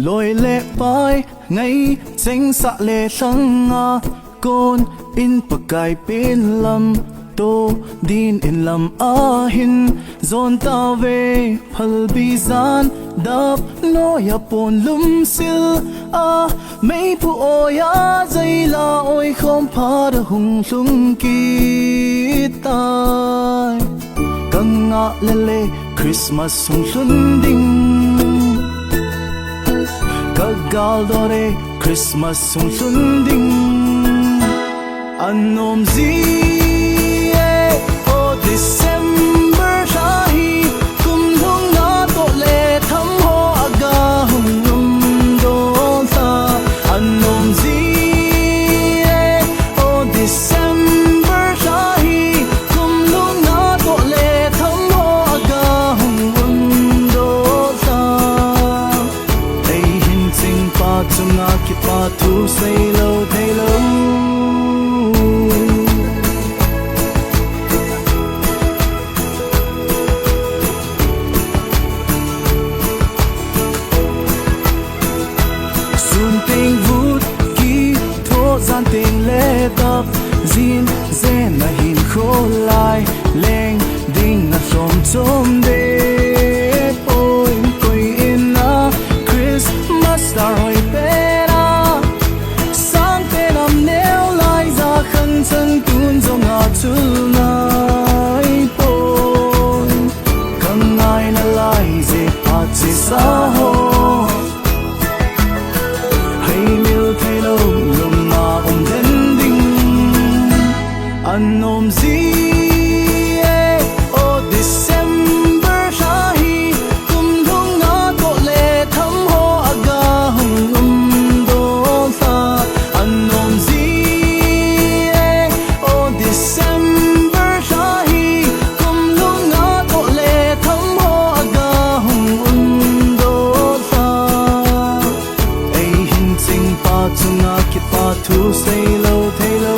lôi lệ bay ngay chính xạ lệ sang à con in bậc cài bên lâm tô din in lâm a hin zon ta về phal bi zan đáp nói apon lum sil a mấy pu oya dây la oi không phá được hùng lung kỳ tai căng ngã lê lê Christmas hùng xuân đinh kagal dore Christmas hùng xuân đinh anom zi o December shahi kum lung na to le tham ho aga hùng lum do ta anom zi o December shahi kum lung na to le tham ho aga hùng lum do ta ei hin sing pa chunga ki pa thu sei lo thei lo tình vút kỳ thô gian tình lệ tập zin zen na hin khô lai leng ding na som som de oi koi in na Christmas star hoi pera sang te nam neo lai za khan chân tun zo nga chul nai poi kang ngai na lai ze pa chi sa ho anom zi o December shahi kum lung na to le tham ho aga hung do sa anom zi o December shahi kum lung na to le tham ho aga hung do sa ei hin sing pa chunga ki pa thu sei lo thei lo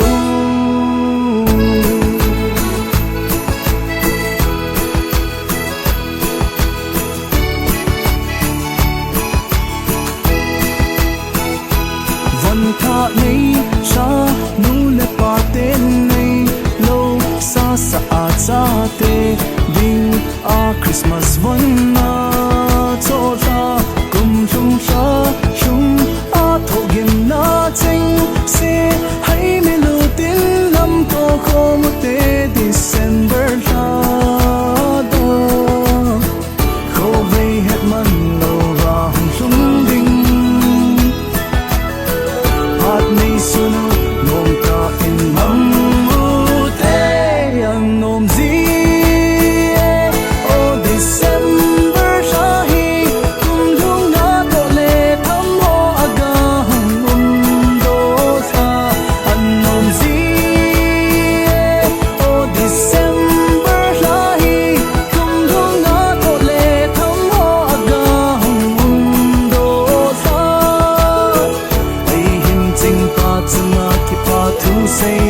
tha nei sha nu le pa te nei lo sa sa a cha te ding a Christmas von na cho ta kum chung sha chung a tho gim na ching se hai me lu tin lam to ko mo te December la da ko ve het man lo ra hung chung ding nei sunu nom ka in mam mu te anom zi o December shahi kum lung na to le tham ho aga hum do sa anom zi o December shahi kum lung na to le tham ho aga hum do sa ei hin ching pa chunga ki pa thu sei